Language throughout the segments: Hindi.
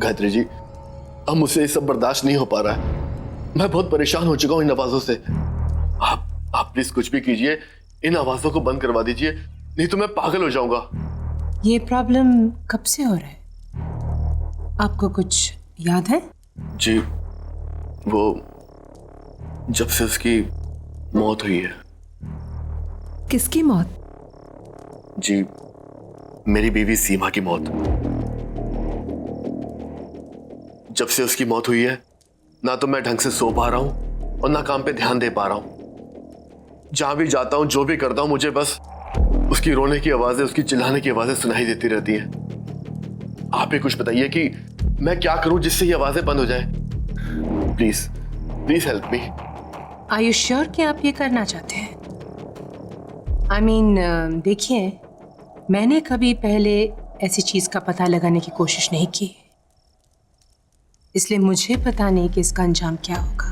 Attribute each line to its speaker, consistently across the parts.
Speaker 1: गायत्री जी, अब मुझसे ये सब बर्दाश्त नहीं हो पा रहा है। मैं बहुत परेशान हो चुका हूँ इन आवाजों से। आप प्लीज कुछ भी कीजिए, इन आवाजों को बंद करवा दीजिए, नहीं तो मैं पागल हो जाऊंगा।
Speaker 2: ये प्रॉब्लम कब से हो रहा है? आपको कुछ याद है?
Speaker 1: जी, वो जब से उसकी मौत हुई है।
Speaker 2: किसकी मौत?
Speaker 1: जी, मेरी बीवी सीमा की मौत। जब से उसकी मौत हुई है, ना तो मैं ढंग से सो पा रहा हूं और ना काम पे ध्यान दे पा रहा हूं। जहां भी जाता हूं, जो भी करता हूं, मुझे बस उसकी रोने की आवाजें, उसकी चिल्लाने की आवाजें सुनाई देती रहती हैं। आप ही कुछ बताइए कि मैं क्या करूं जिससे ये आवाजें बंद हो जाए। Please please help me.
Speaker 2: Are you sure कि आप ये करना चाहते हैं? आई मीन, देखिए, मैंने कभी पहले ऐसी चीज का पता लगाने की कोशिश नहीं की, इसलिए मुझे पता नहीं कि इसका अंजाम क्या होगा।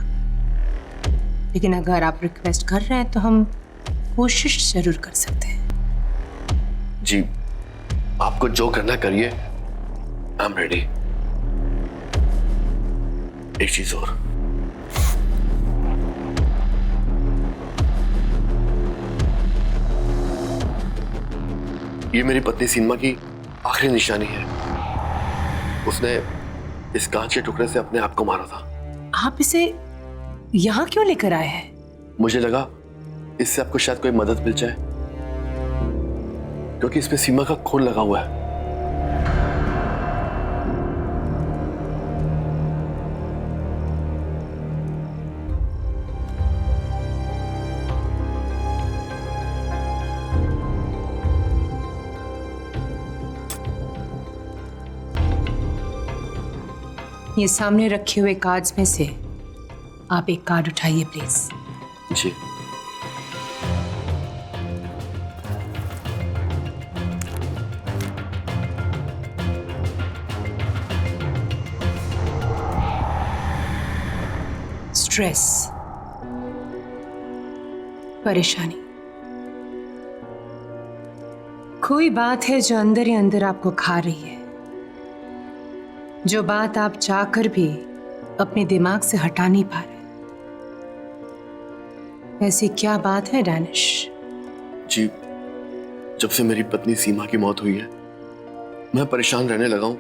Speaker 2: लेकिन अगर आप रिक्वेस्ट कर रहे हैं तो हम कोशिश जरूर कर सकते हैं।
Speaker 1: जी, आपको जो करना करिए, आई एम रेडी। एक चीज और, ये मेरी पत्नी सीमा की आखिरी निशानी है। उसने इस कांच के टुकड़े से अपने आप को मारा था।
Speaker 2: आप इसे यहाँ क्यों लेकर आए हैं?
Speaker 1: मुझे लगा इससे आपको शायद कोई मदद मिल जाए, क्योंकि इसमें सीमा का खून लगा हुआ है।
Speaker 2: ये सामने रखे हुए कार्ड्स में से आप एक कार्ड उठाइए प्लीज।
Speaker 1: जी।
Speaker 2: स्ट्रेस, परेशानी, कोई बात है जो अंदर ही अंदर आपको खा रही है, जो बात आप चाहकर भी अपने दिमाग से हटा नहीं पा रहे। ऐसी क्या बात है डैनिश?
Speaker 1: जी, जब से मेरी पत्नी सीमा की मौत हुई है, मैं परेशान रहने लगा हूं।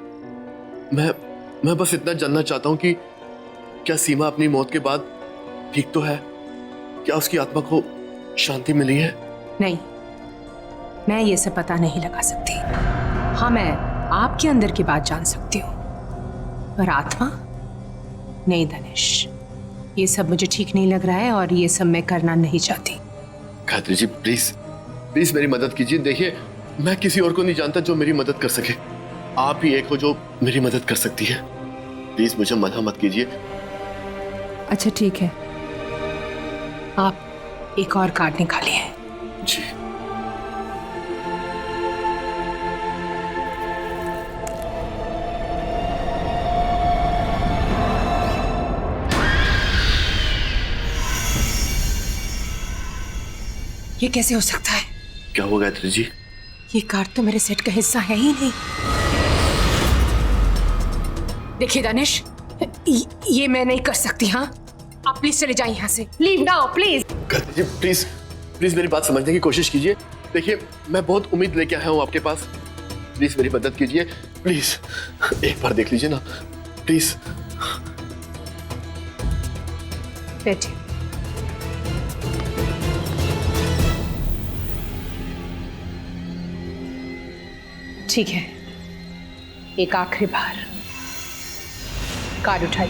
Speaker 1: मैं बस इतना जानना चाहता हूं कि क्या सीमा अपनी मौत के बाद ठीक तो है? क्या उसकी आत्मा को शांति मिली है?
Speaker 2: नहीं, मैं ये सब पता नहीं लगा सकती। हाँ, मैं आपके अंदर की बात जान सकती हूँ, पर आत्मा नहीं धनेश, ये सब मुझे ठीक नहीं लग रहा है और ये सब मैं करना नहीं चाहती।
Speaker 1: गायत्री जी, प्लीज प्लीज मेरी मदद कीजिए। देखिए, मैं किसी और को नहीं जानता जो मेरी मदद कर सके। आप ही एक हो जो मेरी मदद कर सकती है। प्लीज मुझे मना मत कीजिए।
Speaker 2: अच्छा ठीक है, आप एक और कार्ड निकालिए।
Speaker 1: जी।
Speaker 2: ये कैसे हो सकता है?
Speaker 1: क्या हुआ गायत्री जी?
Speaker 2: ये कार्ड तो मेरे सेट का हिस्सा है ही नहीं। देखिए दानिश, ये मैं नहीं कर सकती। हाँ, आप प्लीज चले जाइए यहाँ से। Leave now please.
Speaker 1: Gayatri ji, please please मेरी बात समझने की कोशिश कीजिए। देखिए, मैं बहुत उम्मीद लेके आया हूँ आपके पास। प्लीज मेरी मदद कीजिए, प्लीज एक बार देख लीजिए ना, प्लीज।
Speaker 2: बैठिए। ठीक है, एक आखिरी बार कार्ड उठाइए।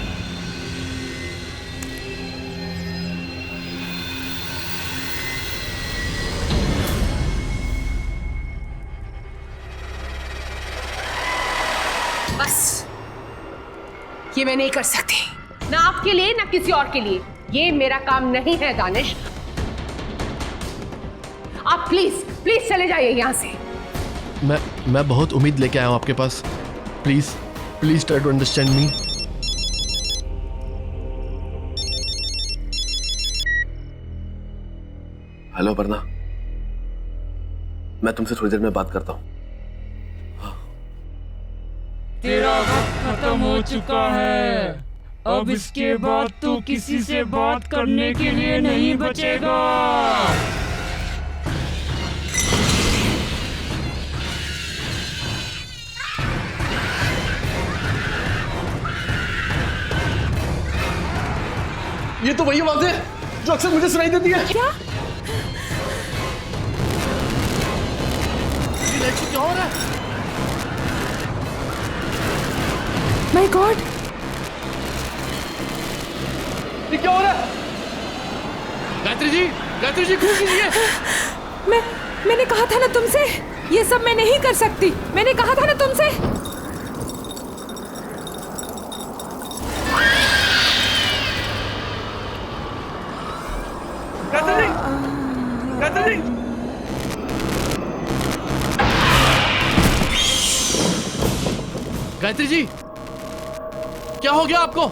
Speaker 2: बस, ये मैं नहीं कर सकती, ना आपके लिए ना किसी और के लिए। ये मेरा काम नहीं है दानिश। आप प्लीज प्लीज चले जाइए यहां से।
Speaker 1: मैं बहुत उम्मीद लेके आया हूँ आपके पास। Please please try to understand me. Hello Aparna, मैं तुमसे थोड़ी देर में बात करता हूँ।
Speaker 3: तेरा वक्त खत्म हो चुका है। अब इसके बाद तू किसी से बात करने के लिए नहीं बचेगा।
Speaker 1: ये तो वही आवाज है जो अक्सर मुझे सुनाई देती है।
Speaker 2: क्या?
Speaker 1: ये लाइट से क्या हो रहा है?
Speaker 2: माय गॉड,
Speaker 1: ये क्या हो रहा है? गायत्री जी कुछ कीजिए।
Speaker 2: मैंने कहा था ना तुमसे, ये सब मैं नहीं कर सकती। मैंने कहा था ना तुमसे।
Speaker 1: गायत्री जी, क्या हो गया आपको?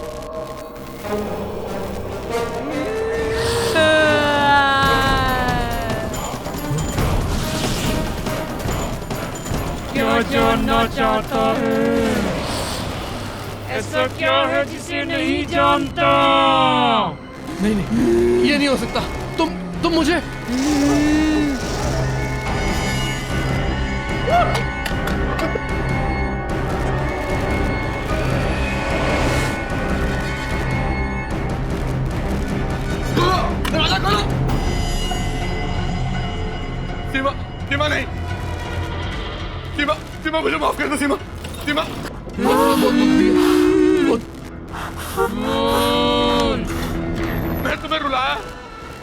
Speaker 3: क्या जानना चाहता है? ऐसा क्या है जिसे नहीं जानता?
Speaker 1: नहीं, ये नहीं हो सकता। तुम मुझे दरवाजा खोलो। सीमा नहीं। सीमा मुझे माफ कर दो। सीमा मैं तुम्हें रुलाया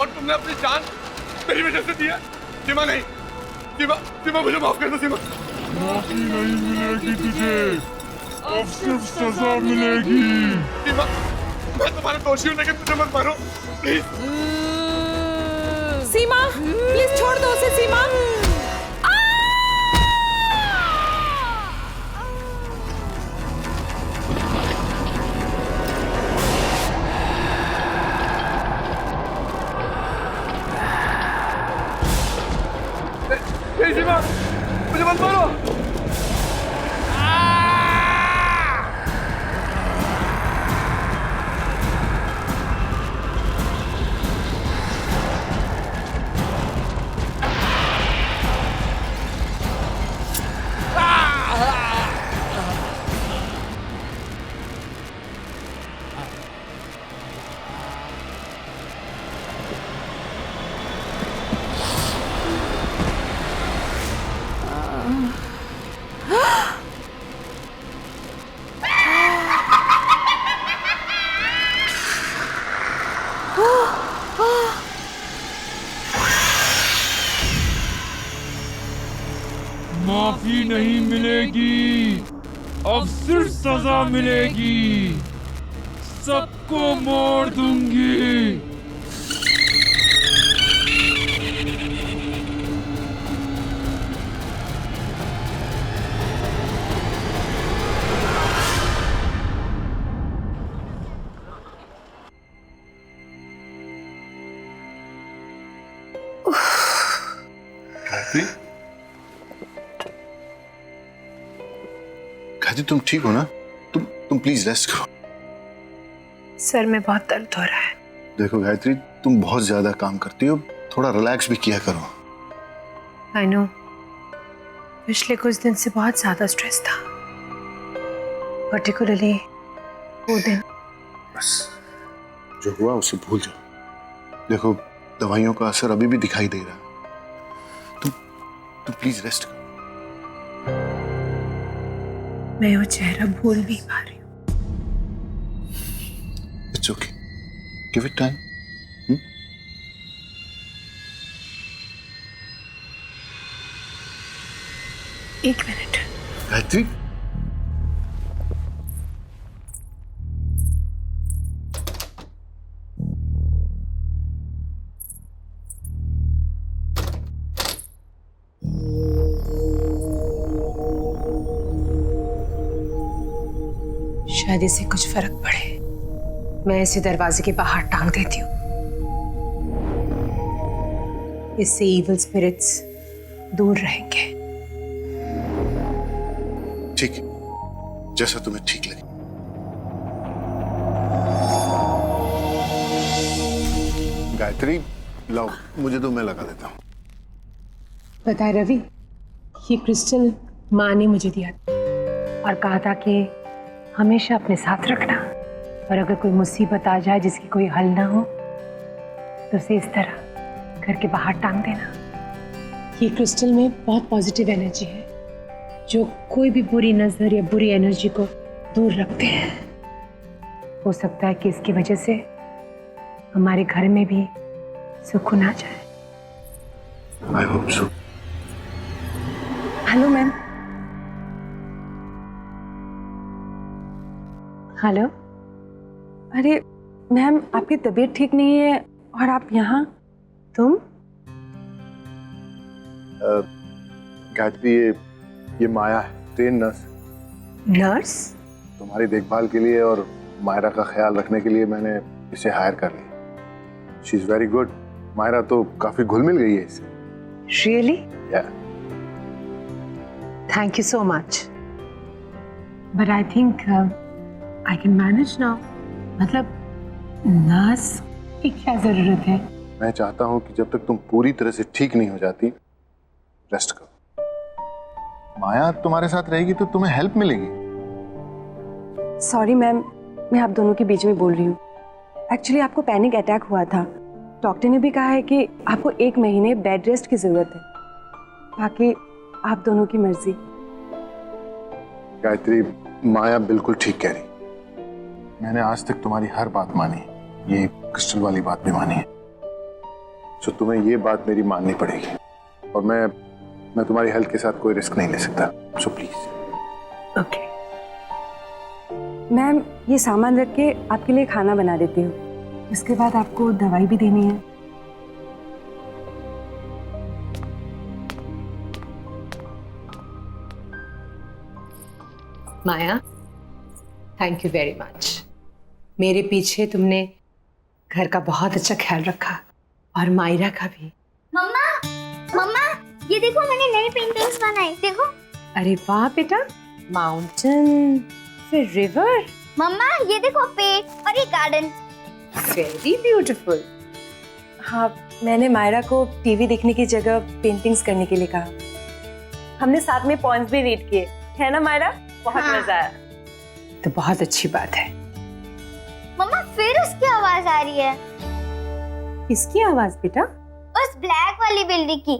Speaker 1: और तुमने अपनी जान मेरी वजह से दी है। सीमा नहीं। सीमा मुझे माफ कर दो। सीमा
Speaker 3: माफी नहीं मिलेगी तुझे, अब सिर्फ सजा मिलेगी।
Speaker 1: सीमा, मैं तुम्हारा दोषी हूँ लेकिन मुझे मत मारो प्लीज।
Speaker 2: सीमा, प्लीज छोड़ दो उसे। सीमा,
Speaker 1: सीमा मुझे मत मारो।
Speaker 3: माफी नहीं मिलेगी, अब सिर्फ सजा मिलेगी। सबको मार दूंगी।
Speaker 4: गायत्री, तुम ठीक हो ना? तुम प्लीज रेस्ट करो।
Speaker 2: सर में बहुत दर्द हो रहा है।
Speaker 4: देखो गायत्री, तुम बहुत ज्यादा काम करती हो, थोड़ा रिलैक्स भी किया करो।
Speaker 2: आई नो, पिछले कुछ दिन से बहुत ज्यादा स्ट्रेस था, पर्टिकुलरली वो दिन।
Speaker 4: बस जो हुआ उसे भूल जाओ। देखो, दवाइयों का असर अभी भी दिखाई दे रहा है। तुम प्लीज रेस्ट करो।
Speaker 2: मैं वो चेहरा भूल नहीं पा रही हूँ।
Speaker 4: It's okay, give it time.
Speaker 2: एक मिनट।
Speaker 4: गायत्री,
Speaker 2: शायद इससे कुछ फर्क पड़े। मैं इसे दरवाजे के बाहर टांग देती हूँ। इससे इविल स्पिरिट्स दूर रहेंगे।
Speaker 4: ठीक है, जैसा तुम्हें ठीक लगे। गायत्री लाओ, मुझे तो मैं लगा देता हूँ।
Speaker 2: पता है रवि, ये क्रिस्टल माँ ने मुझे दिया था और कहा था कि हमेशा अपने साथ रखना, और अगर कोई मुसीबत आ जाए जिसकी कोई हल ना हो तो उसे इस तरह घर के बाहर टांग देना। ये क्रिस्टल में बहुत पॉजिटिव एनर्जी है जो कोई भी बुरी नजर या बुरी एनर्जी को दूर रखते हैं। हो सकता है कि इसकी वजह से हमारे घर में भी सुकून आ जाए।
Speaker 4: I hope so.
Speaker 2: Hello ma'am. Hello.
Speaker 5: अरे मैम, आपकी तबीयत ठीक नहीं है और आप यहाँ?
Speaker 2: तुम?
Speaker 4: गायत्री, ये माया है, ट्रेन नर्स।
Speaker 2: नर्स?
Speaker 4: तुम्हारी देखभाल के लिए और मायरा का ख्याल रखने के लिए मैंने इसे हायर कर लिया। She is very good. Myra तो काफी घुल मिल गई है इससे।
Speaker 2: Really?
Speaker 4: Yeah.
Speaker 2: Thank you so much, but I think I can manage now. मतलब नर्स की क्या जरूरत है?
Speaker 4: मैं चाहता हूं कि जब तक तुम पूरी तरह से ठीक नहीं हो जाती, रेस्ट करो। माया तुम्हारे साथ रहेगी तो तुम्हें हेल्प मिलेगी।
Speaker 5: सॉरी मैम, मैं आप दोनों के बीच में बोल रही हूँ। एक्चुअली आपको पैनिक अटैक हुआ था। डॉक्टर ने भी कहा है कि आपको 1 महीने बेड रेस्ट की जरूरत है। बाकी आप दोनों की मर्जी।
Speaker 4: गायत्री, माया बिल्कुल ठीक कह रही। मैंने आज तक तुम्हारी हर बात मानी, ये क्रिस्टल वाली बात भी मानी है। तो तुम्हें ये बात मेरी माननी पड़ेगी, और मैं तुम्हारी हेल्थ के साथ कोई रिस्क नहीं ले सकता। So please.
Speaker 2: ओके।
Speaker 5: मैम, ये सामान रख के आपके लिए खाना बना देती हूँ। उसके बाद आपको दवाई भी देनी है।
Speaker 2: माया, थैंक यू वेरी मच। मेरे पीछे तुमने घर का बहुत अच्छा ख्याल रखा, और मायरा का भी।
Speaker 6: मम्मा, मम्मा, ये देखो मैंने नई पेंटिंग्स बनाई, देखो।
Speaker 2: अरे वाह बेटा, माउंटेन, फिर रिवर।
Speaker 6: मम्मा, ये देखो पेड़ और ये गार्डन।
Speaker 2: Very beautiful.
Speaker 5: हाँ, मैंने मायरा को टीवी देखने की जगह पेंटिंग्स करने के लिए कहा। हमने साथ में पॉइंट्स भी रीड किए, है ना मायरा? बहुत
Speaker 6: हाँ।
Speaker 5: मजा आया।
Speaker 2: तो बहुत अच्छी बात है।
Speaker 6: मम्मा, फिर उसकी आवाज आ रही है।
Speaker 2: किसकी आवाज बेटा?
Speaker 6: उस ब्लैक वाली बिल्ली की,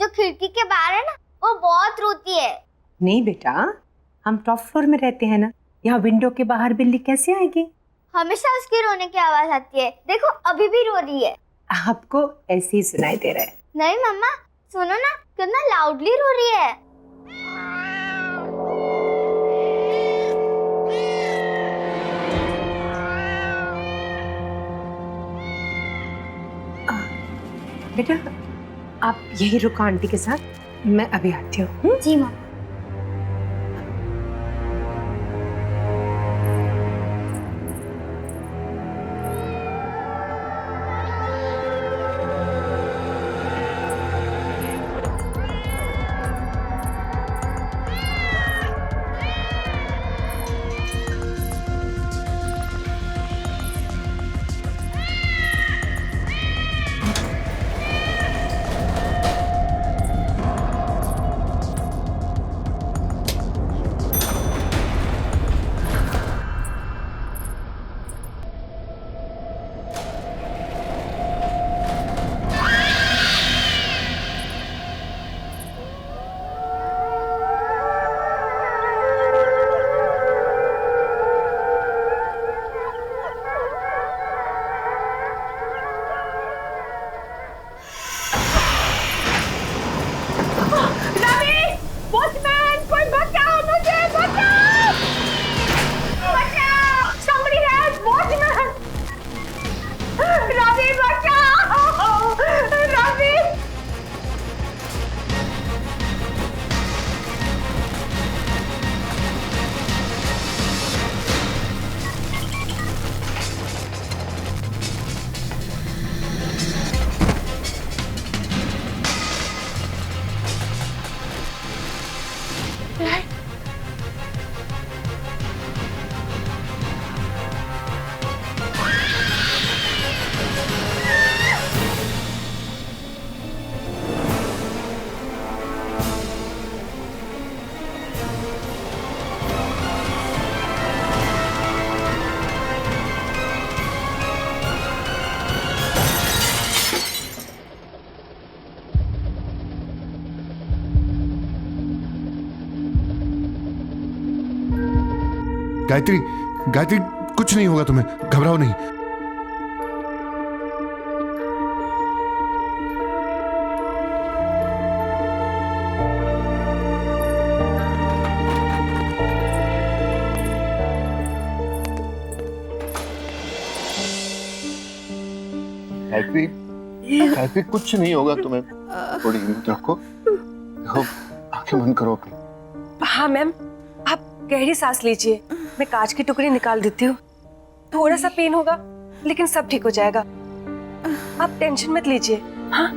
Speaker 6: जो खिड़की के बाहर है ना, वो बहुत रोती है।
Speaker 2: नहीं बेटा, हम टॉप फ्लोर में रहते हैं ना, यहाँ विंडो के बाहर बिल्ली कैसे आएगी?
Speaker 6: हमेशा उसकी रोने की आवाज आती है, देखो अभी भी रो रही है।
Speaker 2: आपको ऐसे ही सुनाई दे रहा है।
Speaker 6: नहीं मम्मा, सुनो ना, कितना लाउडली रो रही है।
Speaker 2: बेटा, आप यही रुको आंटी के साथ, मैं अभी आती हूँ।
Speaker 6: जी मम्मा।
Speaker 4: गायत्री, गायत्री कुछ नहीं होगा तुम्हें, घबराओ नहीं। गायत्री, गायत्री कुछ नहीं होगा तुम्हें, थोड़ी हिम्मत रखो। देखो, आंखें बंद करो अपनी।
Speaker 5: हाँ मैम, आप गहरी सांस लीजिए, मैं कांच की टुकड़ी निकाल देती हूँ। थोड़ा सा पेन होगा लेकिन सब ठीक हो जाएगा, आप टेंशन मत लीजिए। हाँ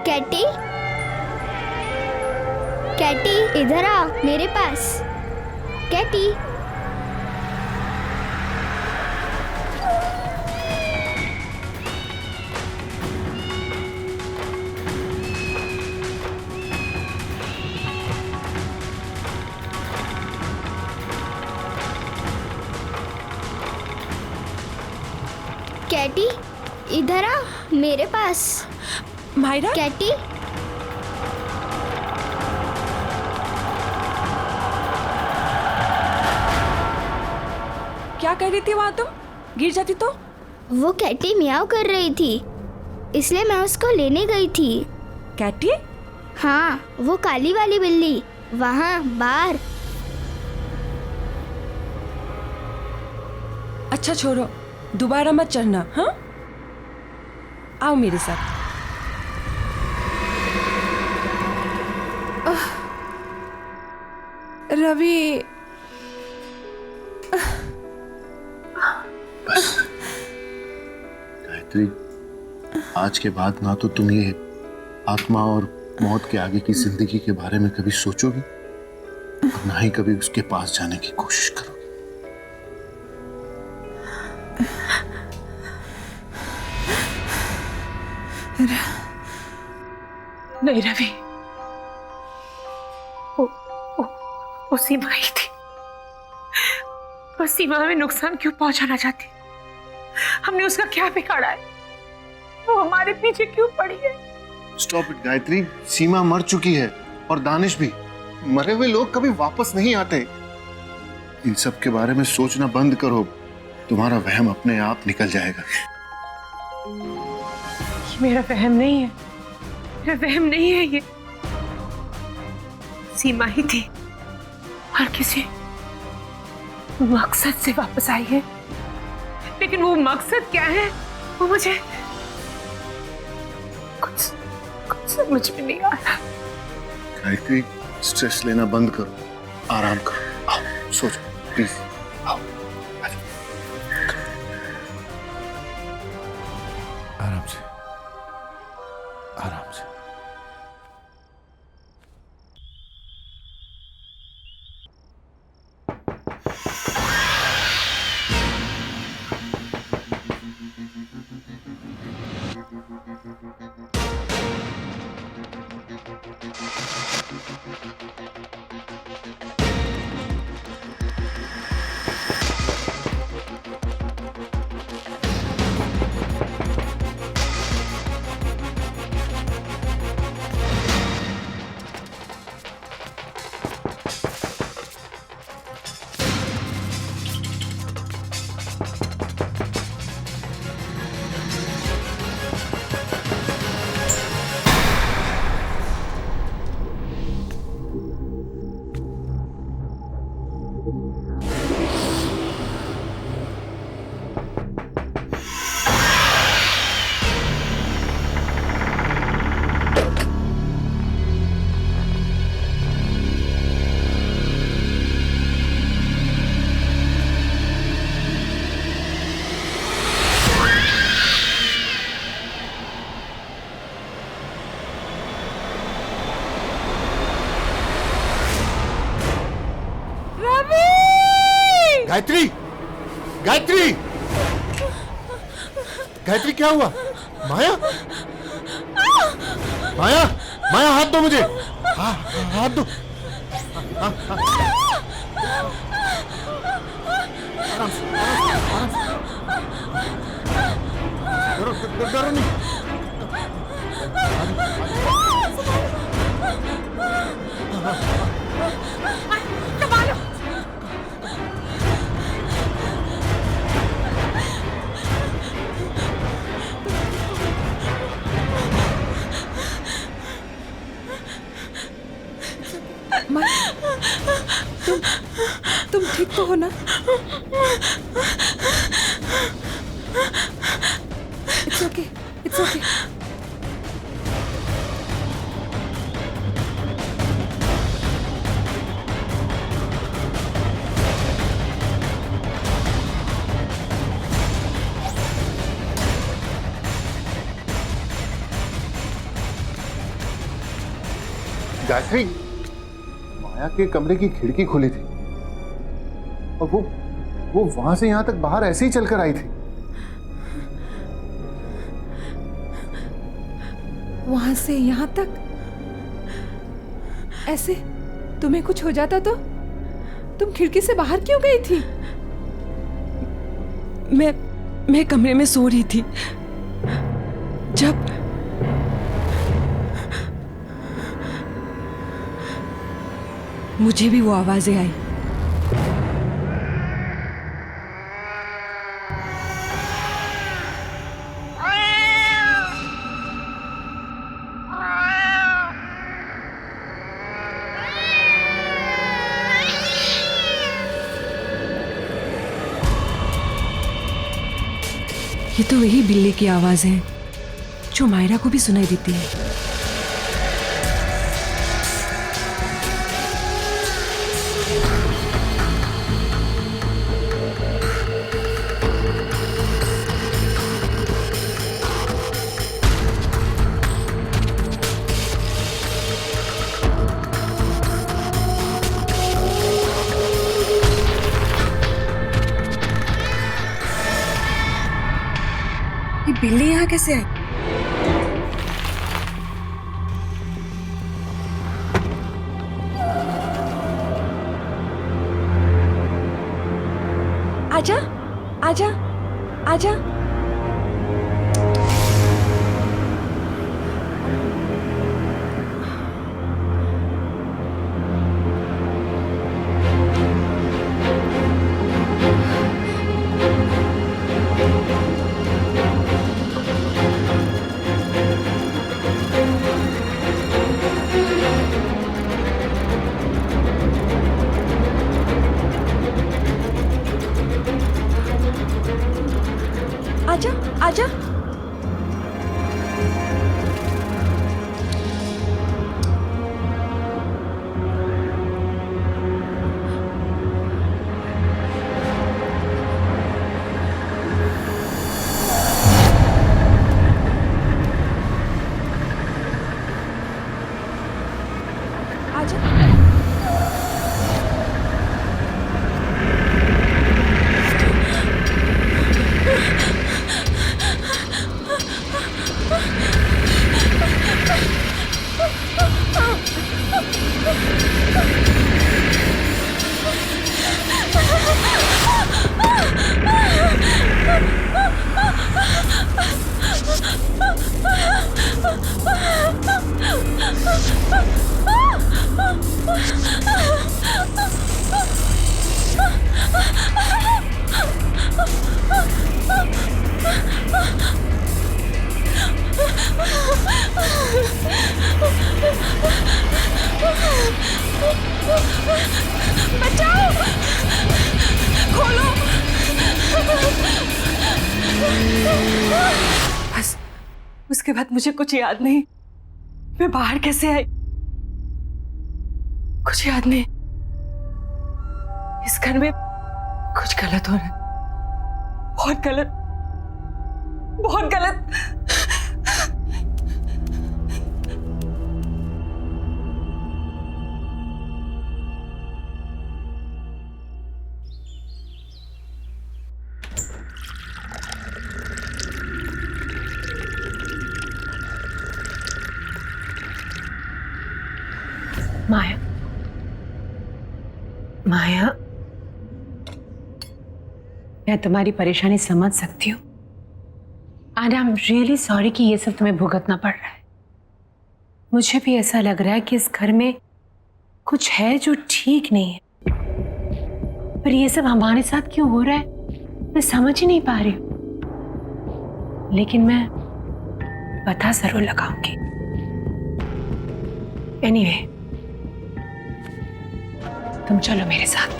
Speaker 6: कैटी, कैटी इधर आ मेरे पास। कैटी, कैटी इधर आ मेरे पास।
Speaker 5: मायरा,
Speaker 6: कैटी,
Speaker 5: क्या कर रही थी वहां तुम? गिर जाती तो?
Speaker 6: वो कैटी मियाओ कर रही थी, इसलिए मैं उसको लेने गई थी।
Speaker 5: कैटी?
Speaker 6: हाँ, वो काली वाली बिल्ली वहाँ बाहर।
Speaker 5: अच्छा छोड़ो, दोबारा मत चढ़ना। हाँ, आओ मेरे साथ। रवि,
Speaker 4: बस गायत्री, आज के बाद ना तो तुम ये आत्मा और मौत के आगे की जिंदगी के बारे में कभी सोचोगी और ना ही कभी उसके पास जाने की कोशिश करोगी।
Speaker 2: नहीं रवि, वो सीमा ही थी। वो सीमा में नुकसान क्यों पहुंचाना चाहती? हमने उसका क्या बिगाड़ा है? वो हमारे पीछे क्यों पड़ी है?
Speaker 4: स्टॉप इट गायत्री, सीमा मर चुकी है और दानिश भी। मरे हुए लोग कभी वापस नहीं आते। इन सब के बारे में सोचना बंद करो, तुम्हारा वहम अपने आप निकल जाएगा।
Speaker 2: ये मेरा वहम नहीं है, मेरा वहम नहीं है ये। सीमा ही थी और किसी मकसद से वापस आई है, लेकिन वो मकसद क्या है वो मुझे कुछ समझ में नहीं आ रहा।
Speaker 4: गायत्री, स्ट्रेस लेना बंद करो, आराम करो, आओ सो जाओ प्लीज, आओ आराम से, आराम से। गायत्री, गायत्री, गायत्री क्या हुआ? माया, माया, माया हाथ दो मुझे, हाथ दो। डरो नहीं।
Speaker 5: तुम ठीक तो हो ना? It's okay, it's okay.
Speaker 4: Gayatri, Maya के कमरे की खिड़की खुली थी और वो वहां से यहां तक बाहर ऐसे ही चलकर आई थी।
Speaker 5: वहां से यहां तक ऐसे? तुम्हें कुछ हो जाता तो? तुम खिड़की से बाहर क्यों गई थी? मैं कमरे में सो रही थी जब मुझे भी वो आवाजें आई। ये तो वही बिल्ली की आवाज है जो मायरा को भी सुनाई देती है। ये बिल्ली यहाँ कैसे आई? आजा, आजा, आजा। आजा, आजा। बचाओ, खोलो। बस उसके बाद मुझे कुछ याद नहीं। मैं बाहर कैसे आई कुछ याद नहीं। इस घर में कुछ गलत हो रहा है, बहुत गलत, बहुत गलत।
Speaker 2: माया, माया, मैं तुम्हारी परेशानी समझ सकती हूँ and I am really sorry कि ये सब तुम्हें भुगतना पड़ रहा है। मुझे भी ऐसा लग रहा है कि इस घर में कुछ है जो ठीक नहीं है, पर ये सब हमारे साथ क्यों हो रहा है मैं समझ ही नहीं पा रही हूँ। लेकिन मैं पता जरूर लगाऊंगी। एनीवे, तुम चलो मेरे साथ,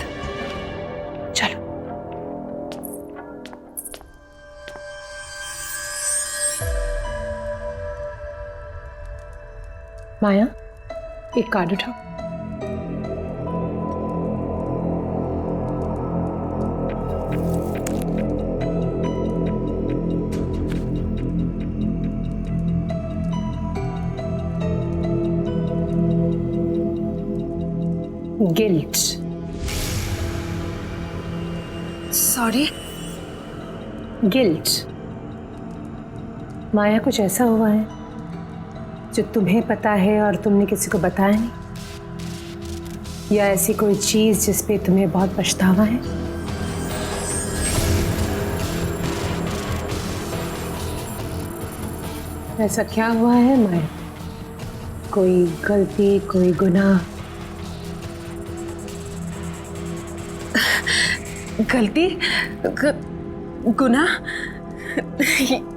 Speaker 2: चलो। माया, एक कार्ड उठाओ। गिल्ट।
Speaker 5: सॉरी?
Speaker 2: गिल्ट। माया, कुछ ऐसा हुआ है जो तुम्हें पता है और तुमने किसी को बताया नहीं, या ऐसी कोई चीज जिस पे तुम्हें बहुत पछतावा है? ऐसा क्या हुआ है माया? कोई गलती, कोई गुनाह?
Speaker 5: गलती? गुनाह?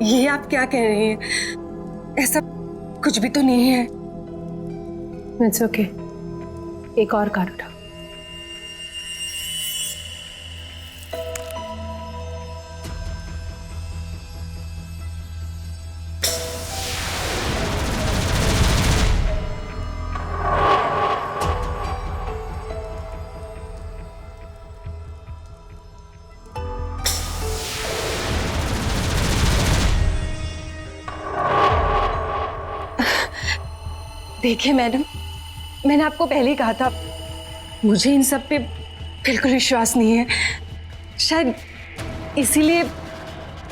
Speaker 5: ये आप क्या कह रही हैं? ऐसा कुछ भी तो नहीं है।
Speaker 2: इट्स ओके, एक और कार्ड उठाओ।
Speaker 5: देखिए मैडम, मैंने आपको पहले ही कहा था, मुझे इन सब पे बिल्कुल विश्वास नहीं है। शायद इसीलिए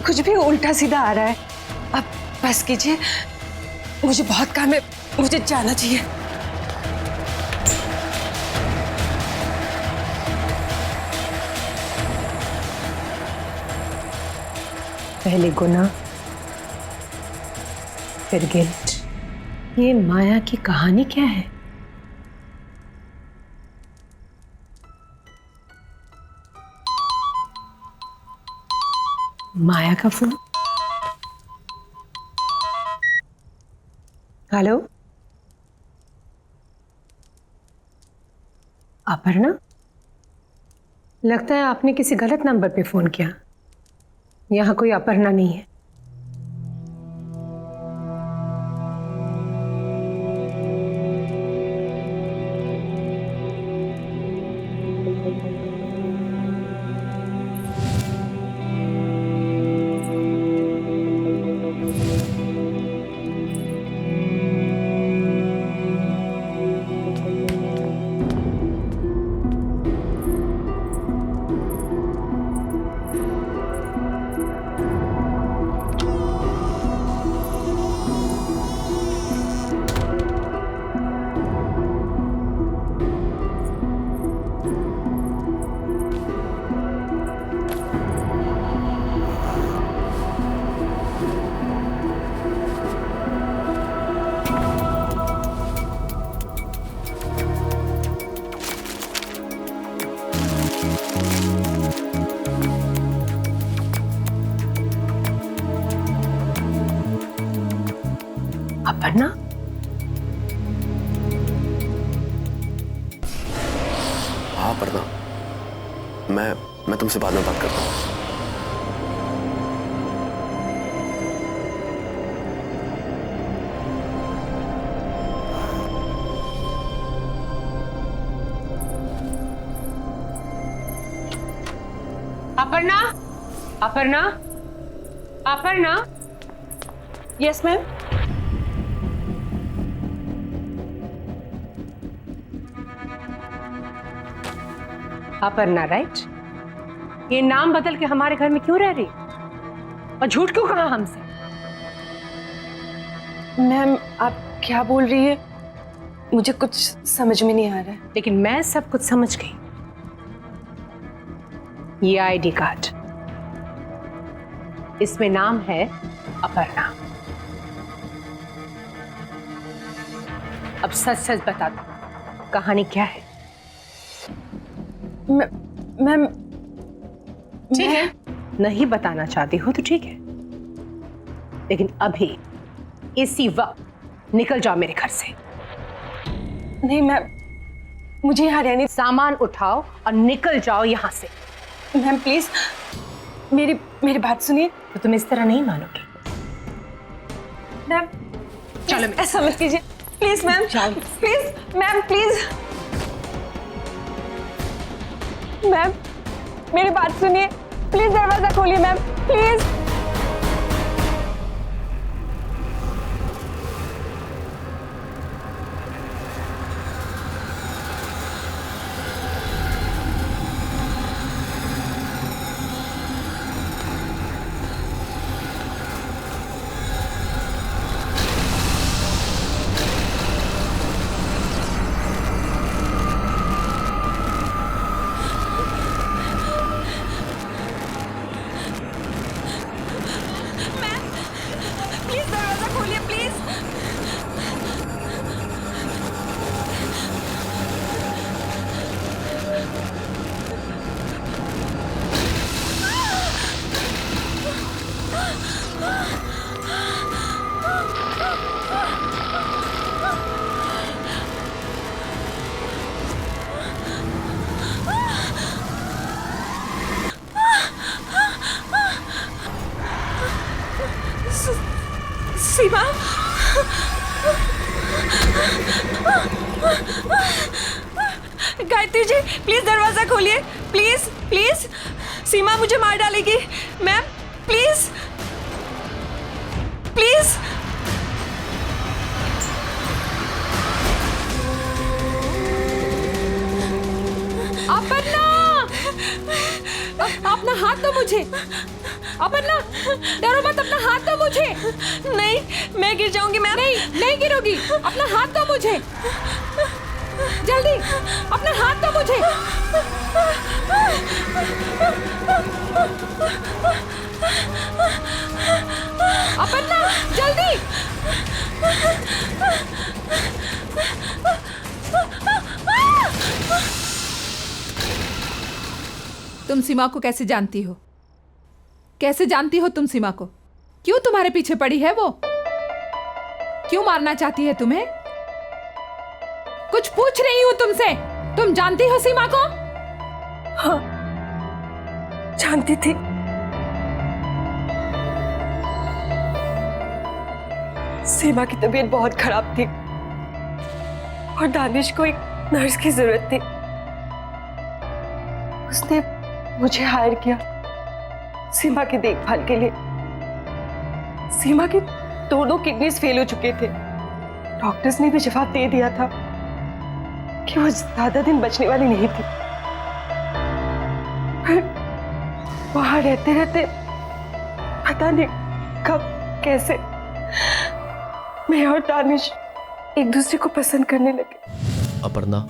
Speaker 5: कुछ भी उल्टा सीधा आ रहा है। आप बस कीजिए, मुझे बहुत काम है, मुझे जाना चाहिए।
Speaker 2: पहले गुनाह, फिर गिल्ट। ये माया की कहानी क्या है? माया का फोन। हेलो, अपर्णा? लगता है आपने किसी गलत नंबर पे फोन किया। यहां कोई अपर्णा नहीं है। अपर्णा?
Speaker 1: हाँ अपर्णा, मैं तुमसे बाद में बात करता हूँ।
Speaker 2: Aparna, Aparna, Aparna.
Speaker 5: Yes ma'am.
Speaker 2: Aparna, right? ये नाम बदल के हमारे घर में क्यों रह रही और झूठ क्यों कहा हमसे?
Speaker 5: मैम, आप क्या बोल रही है? मुझे कुछ समझ में नहीं आ रहा है।
Speaker 2: लेकिन मैं सब कुछ समझ गई। ये आईडी कार्ड, इसमें नाम है अपर्णा। अब सच सच बता दो, कहानी क्या है?
Speaker 5: मैम
Speaker 2: ठीक है, नहीं बताना चाहती हो तो ठीक है, लेकिन अभी इसी वक्त निकल जाओ मेरे घर से।
Speaker 5: नहीं मैम, मुझे यहाँ रहने।
Speaker 2: सामान उठाओ और निकल जाओ यहाँ से।
Speaker 5: मैम प्लीज मेरी बात सुनिए।
Speaker 2: तो तुम इस तरह नहीं मानोगे।
Speaker 5: मैम
Speaker 2: चलो
Speaker 5: ऐसा मत कीजिए please ma'am. Please ma'am, please ma'am मेरी बात सुनिए, प्लीज दरवाजा खोलिए मैम, प्लीज। प्लीज दरवाजा खोलिए प्लीज। सीमा, गायत्री जी प्लीज दरवाजा खोलिए, प्लीज प्लीज। सीमा मुझे मार डालेगी मैम, प्लीज प्लीज।
Speaker 7: अपर्णा, अपना हाथ दो मुझे। अपर्णा, डरो मत, अपना हाथ दो मुझे।
Speaker 5: नहीं, मैं गिर जाऊंगी मैम।
Speaker 7: नहीं गिरोगी, अपना हाथ दो मुझे, जल्दी अपना हाथ दो मुझे। अपर्णा जल्दी। तुम सीमा को कैसे जानती हो? कैसे जानती हो तुम सीमा को? क्यों तुम्हारे पीछे पड़ी है वो? क्यों मारना चाहती है तुम्हें? कुछ पूछ रही हूं तुमसे। तुम जानती हो सीमा को?
Speaker 5: हाँ, जानती थी। सीमा की तबीयत बहुत खराब थी और दानिश को एक नर्स की जरूरत थी। उसने मुझे हायर किया सीमा की देखभाल के लिए। सीमा की दोनों किडनीज फेल हो चुके थे। डॉक्टर्स ने भी जवाब दे दिया था कि वो ज्यादा दिन बचने वाली नहीं थी। फिर वहां रहते रहते पता नहीं कब कैसे मैं और दानिश एक दूसरे को पसंद करने लगे।
Speaker 1: अपर्णा,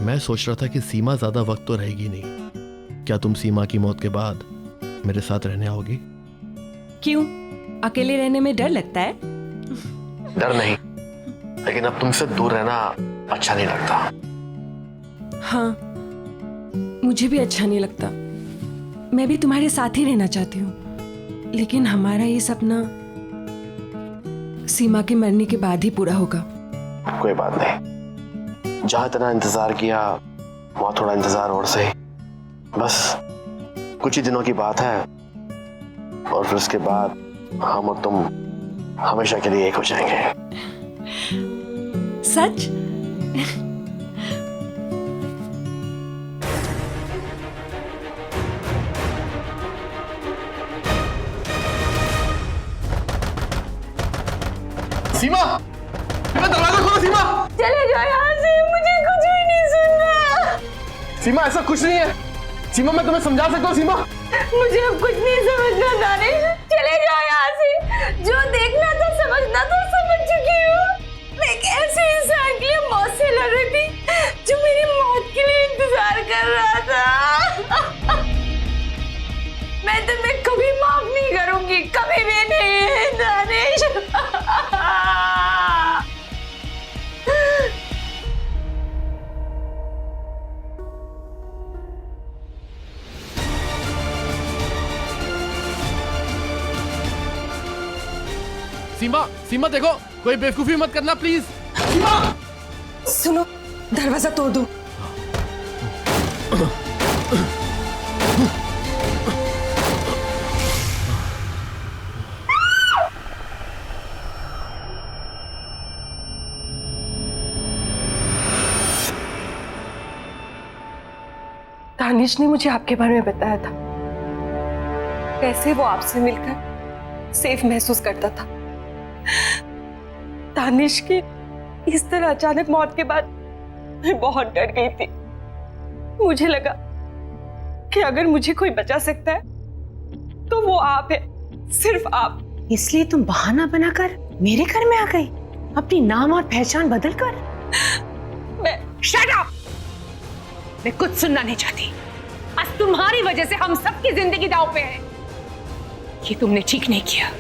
Speaker 1: मैं सोच रहा था कि सीमा ज्यादा वक्त तो रहेगी नहीं। क्या तुम सीमा की मौत के बाद मेरे साथ रहने आओगी?
Speaker 5: क्यों, अकेले रहने में डर लगता है?
Speaker 1: डर नहीं, लेकिन अब तुमसे दूर रहना अच्छा नहीं लगता।
Speaker 5: हाँ, मुझे भी अच्छा नहीं लगता। मैं भी तुम्हारे साथ ही रहना चाहती हूँ, लेकिन हमारा ये सपना सीमा के मरने के बाद ही पूरा होगा।
Speaker 1: कोई बात नहीं, जहां इतना इंतजार किया वहां थोड़ा इंतजार और सही। बस कुछ ही दिनों की बात है और फिर उसके बाद हम और तुम हमेशा के लिए एक हो जाएंगे।
Speaker 5: सच?
Speaker 1: सीमा, दरवाजा खोलो। सीमा,
Speaker 5: चले जाओ यहाँ से, मुझे कुछ भी नहीं सुनना।
Speaker 1: सीमा ऐसा कुछ नहीं है। सीमा, मैं तुम्हें समझा सकता हूँ। सीमा,
Speaker 5: मुझे अब कुछ नहीं समझना दानिश, चले जाओ यहाँ से। जो देखना था समझना था समझ चुकी हूँ। एक ऐसे इंसान के लिए मौत से लड़ रही थी जो मेरी मौत के लिए इंतजार कर रहा था। मैं तुम्हें कभी माफ नहीं करूंगी, कभी भी नहीं दानिश।
Speaker 1: सीमा, सीमा देखो, कोई बेवकूफी मत करना प्लीज। सीमा,
Speaker 5: सुनो, दरवाजा तोड़ दो। दानिश ने मुझे आपके बारे में बताया था, कैसे वो आपसे मिलकर सेफ महसूस करता था। दानिश की इस तरह अचानक मौत के बाद मैं बहुत डर गई थी। मुझे लगा कि अगर मुझे कोई बचा सकता है तो वो आप है, सिर्फ आप।
Speaker 2: इसलिए तुम बहाना बनाकर मेरे घर में आ गई, अपनी नाम और पहचान बदलकर।
Speaker 5: मैं
Speaker 2: शट अप! मैं कुछ सुनना नहीं चाहती। आज तुम्हारी वजह से हम सबकी जिंदगी दांव पे है। ये तुमने ठीक नहीं किया,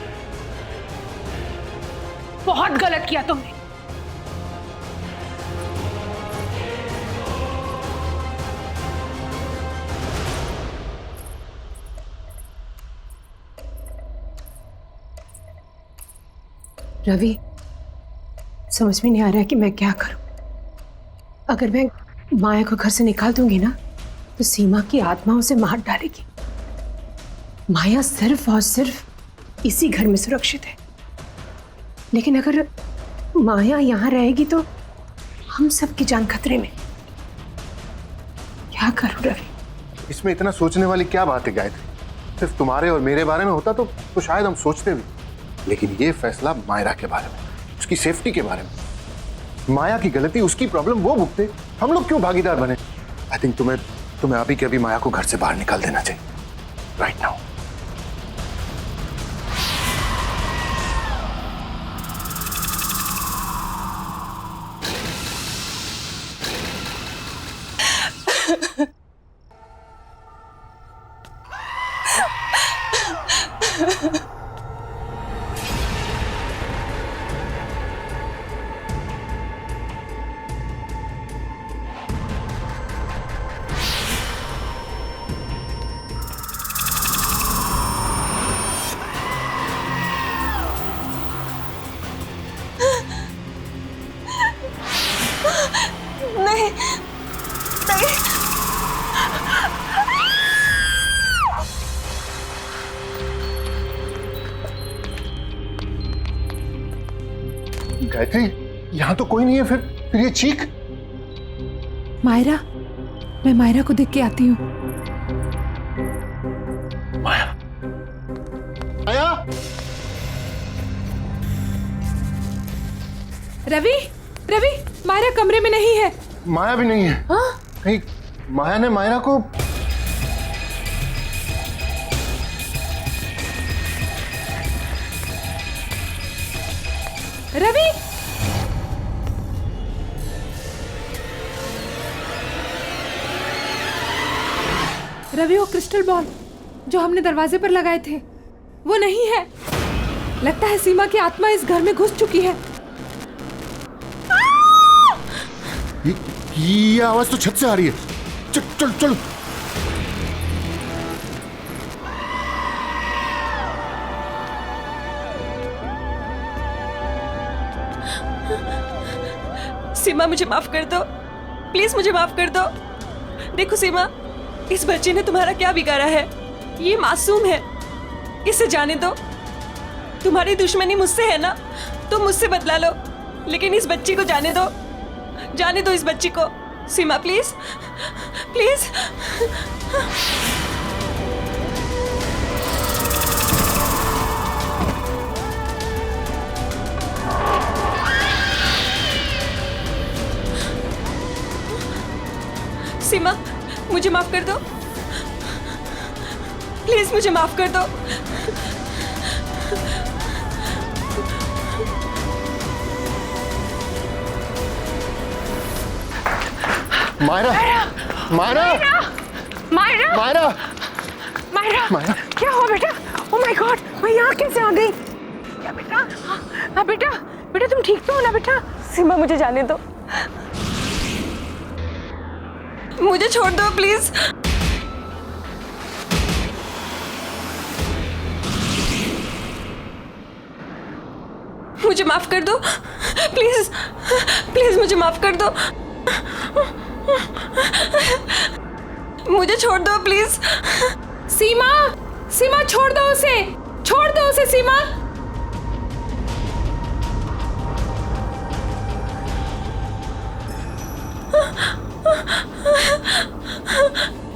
Speaker 2: बहुत गलत किया तुमने। रवि, समझ में नहीं आ रहा है कि मैं क्या करूं। अगर मैं माया को घर से निकाल दूंगी ना तो सीमा की आत्मा उसे मार डालेगी। माया सिर्फ और सिर्फ इसी घर में सुरक्षित है, लेकिन अगर माया यहाँ रहेगी तो हम सबकी जान खतरे में। क्या करूं रवि?
Speaker 4: इसमें इतना सोचने वाली क्या बात है गायत्री? सिर्फ तुम्हारे और मेरे बारे में होता तो शायद हम सोचते भी, लेकिन ये फैसला मायरा के बारे में, उसकी सेफ्टी के बारे में। माया की गलती, उसकी प्रॉब्लम वो भुगते, हम लोग क्यों भागीदार बने? आई थिंक तुम्हें अभी के अभी माया को घर से बाहर निकाल देना चाहिए, राइट नाउ।
Speaker 5: नहीं, नहीं।
Speaker 4: गायत्री, यहाँ तो कोई नहीं है, फिर ये चीख।
Speaker 7: मायरा, मैं मायरा को देख के आती हूँ।
Speaker 4: माया, माया,
Speaker 7: रवि, रवि, मायरा कमरे में नहीं है।
Speaker 4: माया भी नहीं है।
Speaker 7: हाँ?
Speaker 4: कहीं माया ने मायरा को
Speaker 7: रवि, रवि, वो क्रिस्टल बॉल जो हमने दरवाजे पर लगाए थे वो नहीं है। लगता है सीमा की आत्मा इस घर में घुस चुकी है।
Speaker 4: ये आवाज तो छत से आ रही है। चल चल चल।
Speaker 5: सीमा, मुझे माफ कर दो, प्लीज मुझे माफ कर दो। देखो सीमा, इस बच्चे ने तुम्हारा क्या बिगाड़ा है? ये मासूम है, इसे जाने दो। तुम्हारी दुश्मनी मुझसे है ना, तुम मुझसे बदला लो, लेकिन इस बच्ची को जाने दो, जाने दो इस बच्ची को। सीमा प्लीज, प्लीज। सीमा, मुझे माफ कर दो, प्लीज मुझे माफ कर दो।
Speaker 4: मायरा मायरा
Speaker 2: मायरा
Speaker 4: मायरा
Speaker 2: मायरा
Speaker 4: मायरा
Speaker 2: क्या हुआ बेटा? ओह माय गॉड, मैं यहाँ कैसे आ गई? क्या बेटा? हाँ बेटा, बेटा तुम ठीक तो हो ना बेटा?
Speaker 5: सीमा मुझे जाने दो, मुझे छोड़ दो प्लीज। मुझे माफ कर दो प्लीज, प्लीज मुझे माफ कर दो, मुझे छोड़ दो प्लीज।
Speaker 7: सीमा, सीमा छोड़ दो उसे, छोड़ दो उसे सीमा।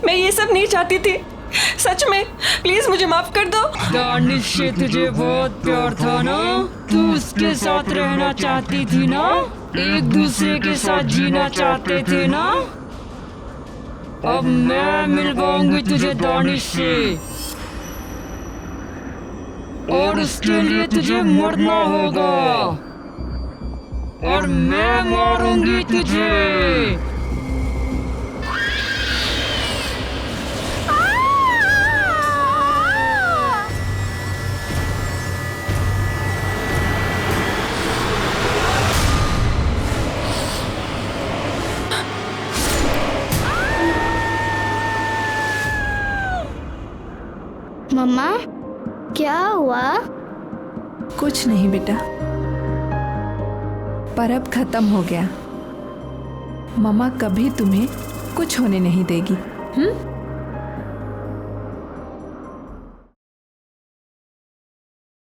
Speaker 5: मैं ये सब नहीं चाहती थी, सच में, प्लीज मुझे माफ कर दो।
Speaker 3: दानिश से तुझे बहुत प्यार था ना, तू उसके साथ रहना चाहती थी ना, एक दूसरे के साथ जीना चाहते थे ना। अब मैं मिलवाऊंगी तुझे दानिश से, और उसके लिए तुझे मरना होगा, और मैं मारूंगी तुझे।
Speaker 6: मम्मा क्या हुआ?
Speaker 7: कुछ नहीं बेटा, पर अब खत्म हो गया। मम्मा कभी तुम्हें कुछ होने नहीं देगी।